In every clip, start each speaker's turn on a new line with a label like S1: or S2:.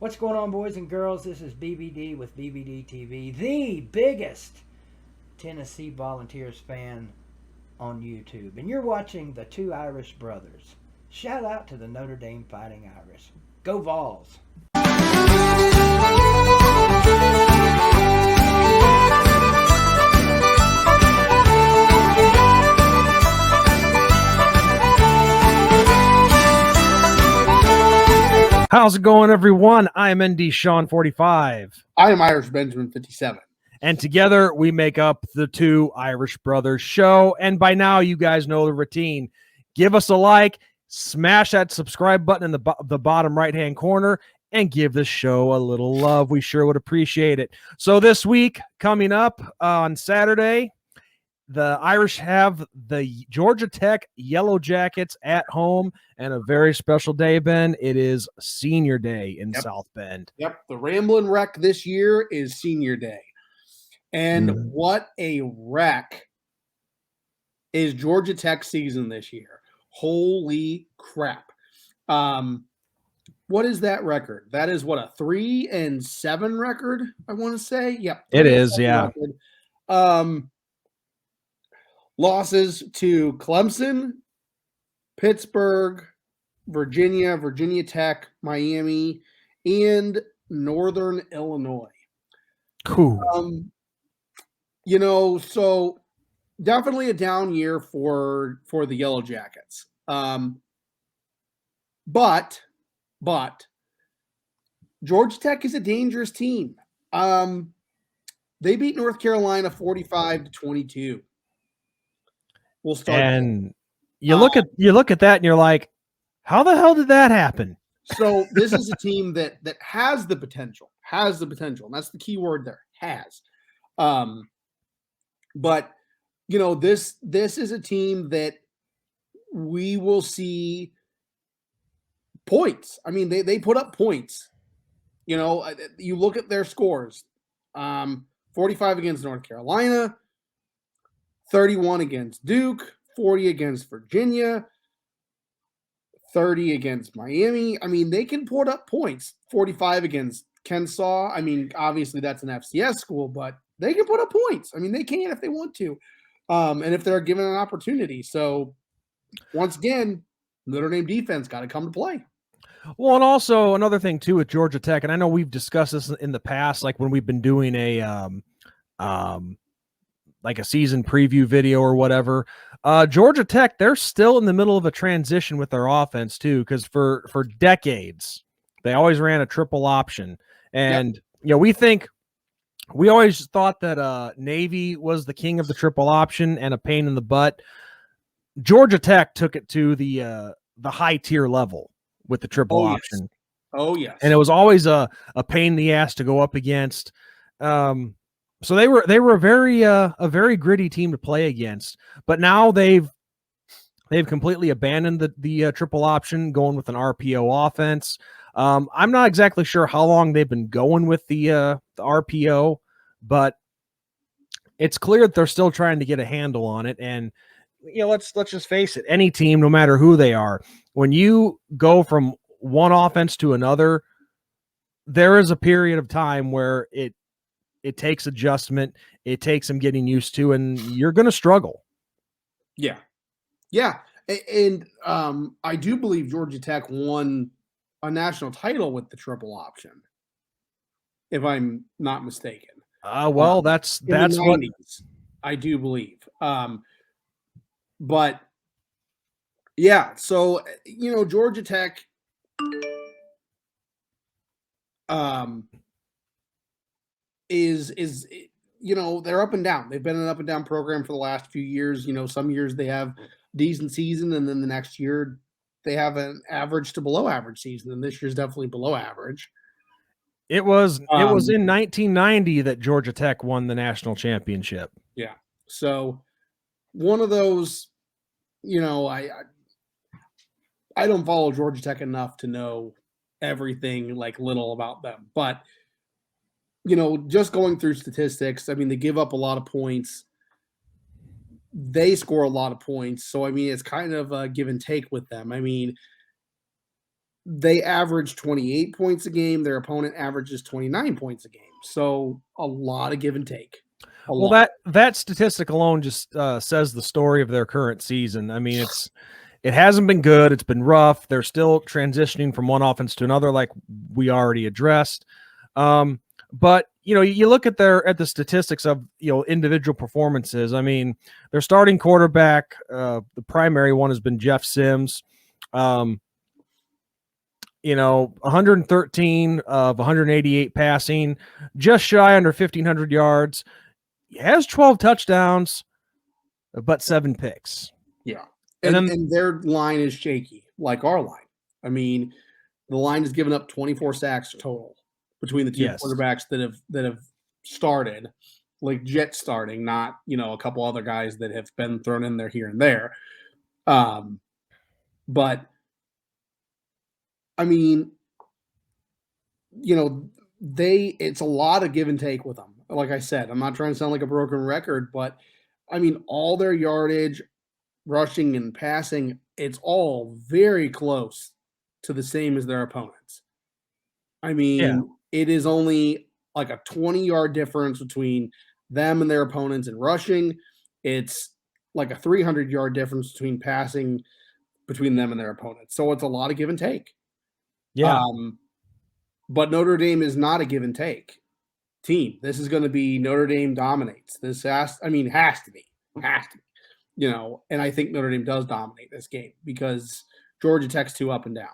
S1: What's going on, boys and girls? This is BBD with BBD TV, the biggest Tennessee Volunteers fan on YouTube. And you're watching the two Irish brothers. Shout out to the Notre Dame Fighting Irish. Go Vols!
S2: How's it going, everyone? I'm ND Sean 45.
S3: I am Irish Benjamin 57.
S2: And together we make up the Two Irish Brothers show. And by now, you guys know the routine. Give us a like, smash that subscribe button in the bottom right-hand corner, and give this show a little love. We sure would appreciate it. So this week, coming up on Saturday, the Irish have the Georgia Tech Yellow Jackets at home, and a very special day, Ben. It is Senior Day in South Bend.
S3: Yep, the Ramblin' Wreck this year is Senior Day. And what a wreck is Georgia Tech season this year. Holy crap. What is that record? That is what, a 3-7 record, I want to say? Yep.
S2: It is, yeah.
S3: Record. Losses to Clemson, Pittsburgh, Virginia Tech, Miami, and Northern Illinois.
S2: Cool.
S3: So definitely a down year for the Yellow Jackets. But Georgia Tech is a dangerous team. They beat North Carolina 45-22. We'll start.
S2: And you look at that and you're like, how the hell did that happen?
S3: So this is a team that has the potential. And that's the key word there, has. But this is a team that we will see points. I mean, they put up points. You look at their scores. 45 against North Carolina, 31 against Duke, 40 against Virginia, 30 against Miami. I mean, they can put up points. 45 against Kennesaw. I mean, obviously that's an FCS school, but they can put up points. I mean, they can if they want to, and if they're given an opportunity. So, once again, Notre Dame defense got to come to play.
S2: Well, and also another thing too with Georgia Tech, and I know we've discussed this in the past, like when we've been doing a like a season preview video or whatever. Georgia Tech, they're still in the middle of a transition with their offense too, because for decades they always ran a triple option, and we always thought that Navy was the king of the triple option and a pain in the butt. Georgia Tech took it to the high tier level with the triple option.
S3: Oh yes,
S2: and it was always a pain in the ass to go up against. So they were a very gritty team to play against, but now they've completely abandoned the triple option, going with an RPO offense. I'm not exactly sure how long they've been going with the RPO, but it's clear that they're still trying to get a handle on it. And let's just face it, any team, no matter who they are, when you go from one offense to another, there is a period of time where it takes adjustment. It takes them getting used to, and you're going to struggle.
S3: Yeah. And I do believe Georgia Tech won a national title with the triple option, if I'm not mistaken.
S2: Well, that's what
S3: I do believe. But yeah, so Georgia Tech is they're up and down. They've been an up and down program for the last few years. Some years they have decent season, and then the next year they have an average to below average season, and this year's definitely below average.
S2: It was in 1990 that Georgia Tech won the national championship.
S3: Yeah. So one of those, I don't follow Georgia Tech enough to know everything like little about them, but just going through statistics, I mean, they give up a lot of points. They score a lot of points. So, I mean, it's kind of a give and take with them. I mean, they average 28 points a game. Their opponent averages 29 points a game. So a lot of give and take.
S2: Well, that statistic alone just says the story of their current season. I mean, it hasn't been good. It's been rough. They're still transitioning from one offense to another, like we already addressed. But you look at the statistics of individual performances. I mean, their starting quarterback, the primary one has been Jeff Sims. 113 of 188 passing, just shy under 1,500 yards. He has 12 touchdowns, but 7 picks.
S3: Yeah. And their line is shaky, like our line. I mean, the line has given up 24 sacks total between the two quarterbacks that have started, like Jet starting, not, a couple other guys that have been thrown in there here and there. But I mean, it's a lot of give and take with them. Like I said, I'm not trying to sound like a broken record, but I mean, all their yardage, rushing and passing, it's all very close to the same as their opponents. I mean, It is only like a 20-yard difference between them and their opponents in rushing. It's like a 300-yard difference between passing between them and their opponents. So it's a lot of give and take.
S2: Yeah.
S3: But Notre Dame is not a give and take team. This is going to be Notre Dame dominates. This has to be. And I think Notre Dame does dominate this game because Georgia Tech's too up and down.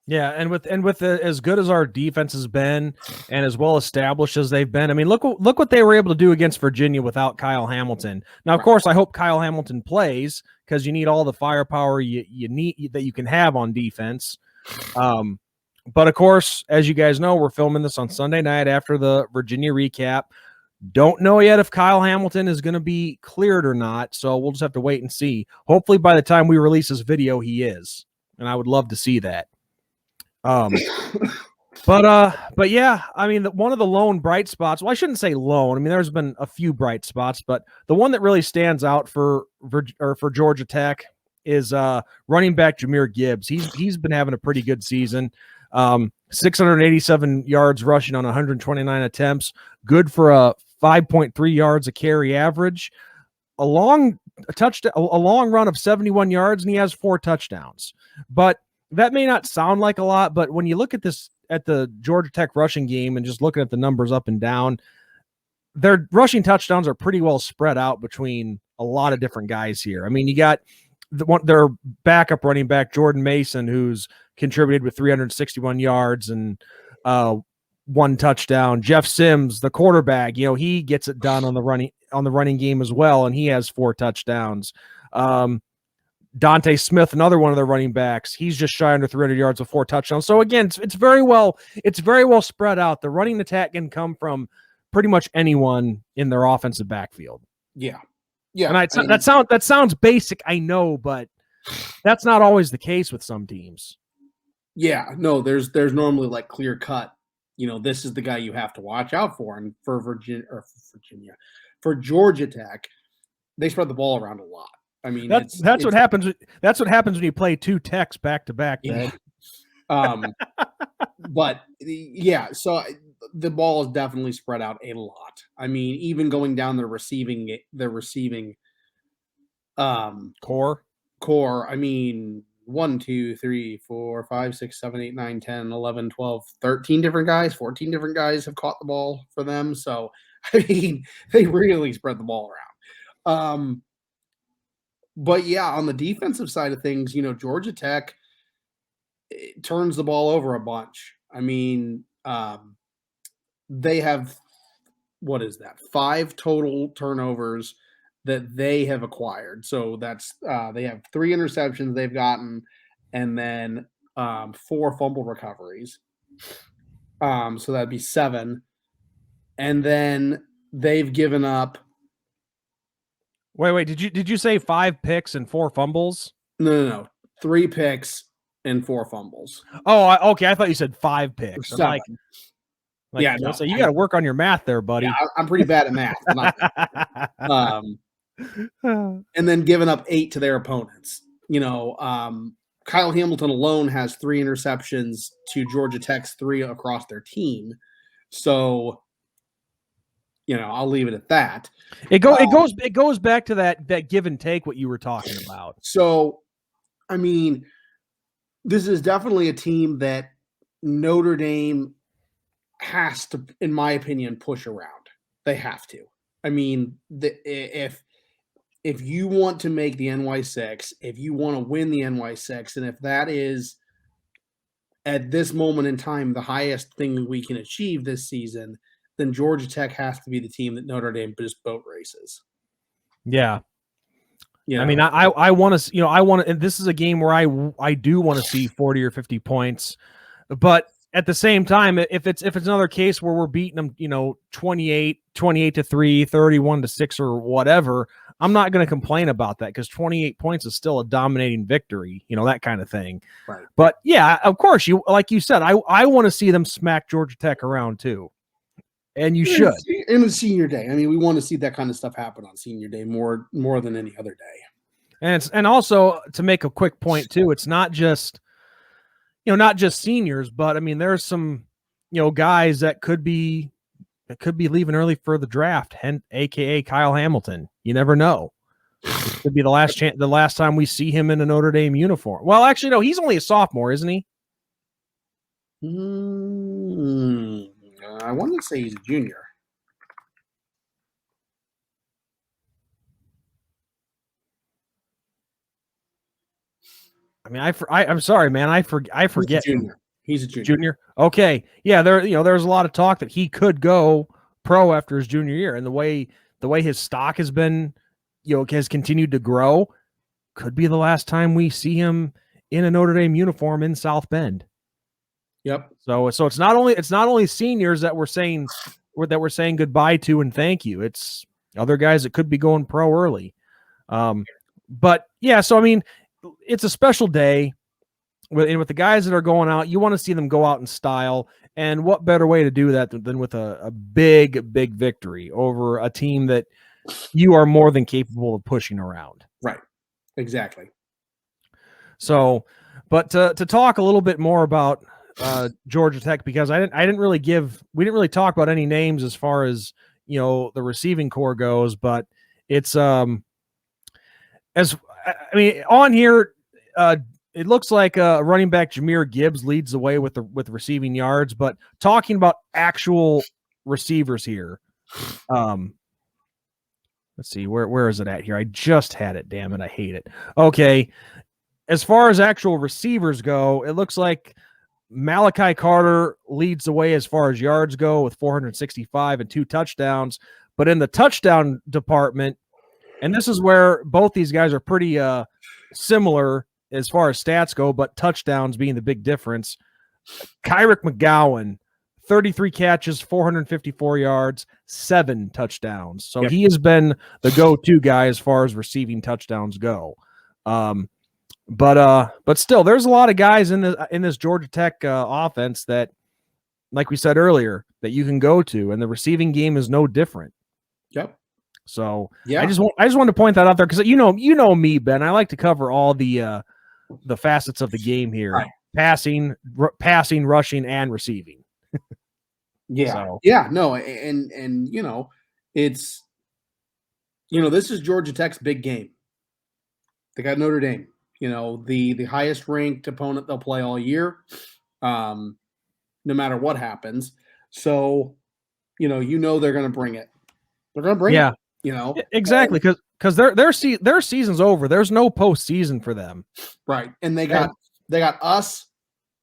S2: Yeah, and with as good as our defense has been, and as well established as they've been, I mean, look what they were able to do against Virginia without Kyle Hamilton. Now, of course, I hope Kyle Hamilton plays because you need all the firepower you need that you can have on defense. But of course, as you guys know, we're filming this on Sunday night after the Virginia recap. Don't know yet if Kyle Hamilton is going to be cleared or not, so we'll just have to wait and see. Hopefully, by the time we release this video, he is, and I would love to see that. But yeah, I mean, one of the lone bright spots, well, I shouldn't say lone. I mean, there's been a few bright spots, but the one that really stands out for Georgia Tech is running back Jahmyr Gibbs. He's been having a pretty good season. 687 yards rushing on 129 attempts, good for a 5.3 yards a carry average, a long run of 71 yards, and he has 4 touchdowns. But that may not sound like a lot, but when you look at the Georgia Tech rushing game and just looking at the numbers up and down, their rushing touchdowns are pretty well spread out between a lot of different guys here. I mean, you got their backup running back, Jordan Mason, who's contributed with 361 yards and 1 touchdown. Jeff Sims, the quarterback, he gets it done on the running game as well, and he has 4 touchdowns. Dante Smith, another one of their running backs, he's just shy under 300 yards with 4 touchdowns. So again, it's very well spread out. The running attack can come from pretty much anyone in their offensive backfield.
S3: Yeah.
S2: And that sounds basic, I know, but that's not always the case with some teams.
S3: Yeah, no, there's normally like clear cut. This is the guy you have to watch out for. And for for Georgia Tech, they spread the ball around a lot. I mean,
S2: that's what happens. That's what happens when you play 2 Techs back to back.
S3: Yeah. But yeah, so the ball is definitely spread out a lot. I mean, even going down the receiving core. I mean, 1, 2, 3, 4, 5, 6, 7, 8, 9, 10, 11, 12, 13 different guys, 14 different guys have caught the ball for them. So, I mean, they really spread the ball around. But yeah, on the defensive side of things, Georgia Tech turns the ball over a bunch. I mean, they have, 5 total turnovers that they have acquired. So that's they have 3 interceptions they've gotten, and then 4 fumble recoveries. So that'd be 7. And then they've given up.
S2: Wait, did you say 5 picks and 4 fumbles?
S3: No. 3 picks and 4 fumbles.
S2: Oh, okay. I thought you said 5 picks.
S3: Yeah, no,
S2: so you got to work on your math there, buddy.
S3: Yeah, I'm pretty bad at math. And then giving up 8 to their opponents. Kyle Hamilton alone has 3 interceptions to Georgia Tech's 3 across their team. So, I'll leave it at that.
S2: It goes back to that give and take what you were talking about.
S3: So, I mean, this is definitely a team that Notre Dame has to, in my opinion, push around. They have to. I mean, if you want to make the NY6, if you want to win the NY6, and if that is at this moment in time the highest thing we can achieve this season, then Georgia Tech has to be the team that Notre Dame just boat races.
S2: Yeah. I mean, I want to, I want to, and this is a game where I do want to see 40 or 50 points, but at the same time, if it's another case where we're beating them, 28-3, 31-6 or whatever, I'm not going to complain about that because 28 points is still a dominating victory, that kind of thing.
S3: Right.
S2: But yeah, of course, like you said, I want to see them smack Georgia Tech around too. And you should.
S3: In the senior day. I mean, we want to see that kind of stuff happen on senior day more than any other day.
S2: And also to make a quick point too, it's not just seniors, but I mean, there's some, guys that could be leaving early for the draft, aka Kyle Hamilton. You never know. It could be the last time we see him in a Notre Dame uniform. Well, actually, no, he's only a sophomore, isn't he?
S3: I want to say he's a junior.
S2: I mean, I'm sorry, man. I forget.
S3: He's a junior.
S2: Junior. Okay. Yeah. There's a lot of talk that he could go pro after his junior year, and the way his stock has been, has continued to grow, could be the last time we see him in a Notre Dame uniform in South Bend.
S3: Yep.
S2: So it's not only seniors that we're saying goodbye to and thank you. It's other guys that could be going pro early. But yeah, so I mean, it's a special day with the guys that are going out. You want to see them go out in style, and what better way to do that than with a big victory over a team that you are more than capable of pushing around.
S3: Right. Exactly.
S2: So, but to talk a little bit more about Georgia Tech, because we didn't really talk about any names as far as the receiving core goes, but it's on here it looks like running back Jahmyr Gibbs leads the way with receiving yards, but talking about actual receivers here, let's see, where is it at here? I just had it, damn it, I hate it. Okay, as far as actual receivers go, it looks like Malachi Carter leads the way as far as yards go with 465 and 2 touchdowns. But in the touchdown department, and this is where both these guys are pretty similar as far as stats go, but touchdowns being the big difference. Kyrick McGowan, 33 catches, 454 yards, 7 touchdowns. So He has been the go-to guy as far as receiving touchdowns go. But still, there's a lot of guys in this Georgia Tech offense that, like we said earlier, that you can go to, and the receiving game is no different.
S3: Yep.
S2: So yeah, I just wanted to point that out there because you know me, Ben. I like to cover all the facets of the game here:
S3: right.
S2: passing, rushing, and receiving.
S3: Yeah.
S2: So.
S3: Yeah. No, and it's this is Georgia Tech's big game. They got Notre Dame. The highest ranked opponent they'll play all year, no matter what happens. So, they're going to bring it. They're going to bring it.
S2: Exactly, because their season's over. There's no postseason for them.
S3: Right, and they got us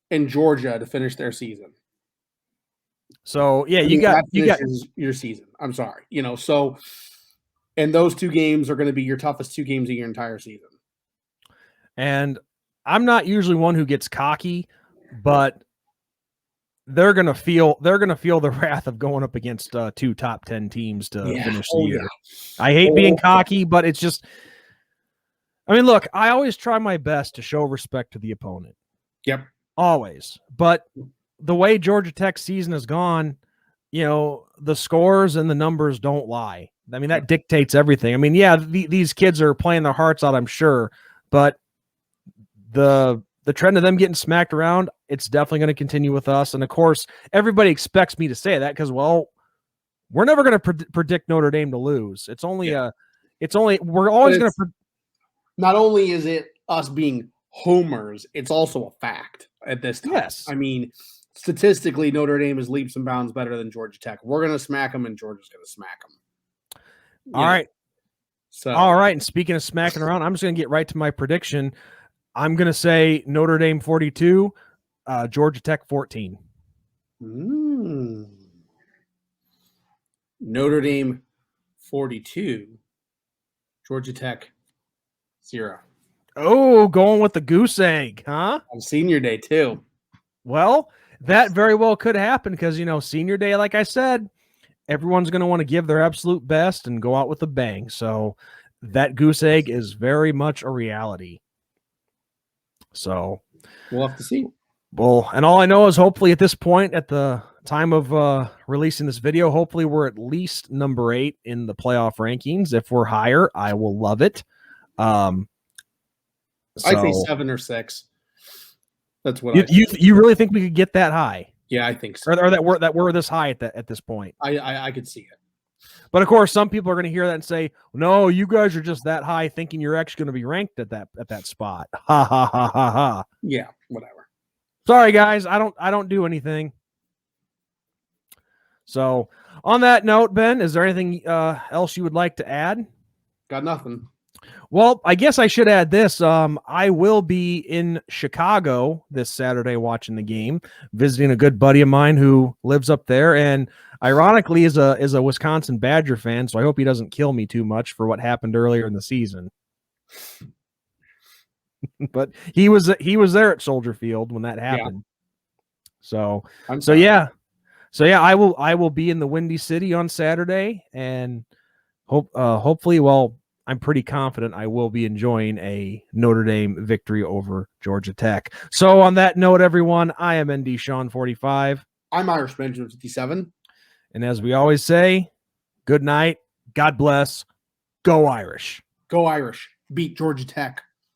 S3: and Georgia to finish their season.
S2: So yeah, you got
S3: your season. I'm sorry, so, and those 2 games are going to be your toughest 2 games of your entire season.
S2: And I'm not usually one who gets cocky, but they're gonna feel the wrath of going up against 2 top 10 teams to finish the year. Yeah. I hate being cocky, but it's just. I mean, look, I always try my best to show respect to the opponent.
S3: Yep,
S2: always. But the way Georgia Tech's season has gone, the scores and the numbers don't lie. I mean, that dictates everything. I mean, yeah, these kids are playing their hearts out, I'm sure, but the the trend of them getting smacked around, it's definitely going to continue with us. And of course, everybody expects me to say that because, well, we're never going to predict Notre Dame to lose. We're always going to.
S3: Not only is it us being homers, it's also a fact at this time.
S2: Yes.
S3: I mean, statistically, Notre Dame is leaps and bounds better than Georgia Tech. We're going to smack them, and Georgia's going to smack them.
S2: All right.
S3: So,
S2: all right. And speaking of smacking around, I'm just going to get right to my prediction. I'm going to say Notre Dame 42, Georgia Tech 14.
S3: Notre Dame 42, Georgia Tech 0.
S2: Oh, going with the goose egg, huh?
S3: On senior day, too.
S2: Well, that very well could happen because, senior day, like I said, everyone's going to want to give their absolute best and go out with a bang. So that goose egg is very much a reality. So
S3: we'll have to see.
S2: Well, and all I know is hopefully at this point, at the time of releasing this video, hopefully we're at least number 8 in the playoff rankings. If we're higher, I will love it.
S3: I'd say 7 or 6. That's what
S2: you really think we could get that high?
S3: Yeah, I think so.
S2: Or that we're this high at this point.
S3: I could see it.
S2: But of course, some people are going to hear that and say, "No, you guys are just that high, thinking you're actually going to be ranked at that spot." Ha ha ha ha ha.
S3: Yeah, whatever.
S2: Sorry, guys, I don't do anything. So, on that note, Ben, is there anything else you would like to add?
S3: Got nothing.
S2: Well, I guess I should add this. I will be in Chicago this Saturday watching the game, visiting a good buddy of mine who lives up there, and ironically is a Wisconsin Badger fan, so I hope he doesn't kill me too much for what happened earlier in the season. But he was there at Soldier Field when that happened. Yeah. So I will be in the Windy City on Saturday, and hopefully, well, I'm pretty confident I will be enjoying a Notre Dame victory over Georgia Tech. So on that note, everyone, I am ND Sean 45.
S3: I'm Irish Benjamin 57.
S2: And as we always say, good night, God bless, go Irish.
S3: Go Irish. Beat Georgia Tech.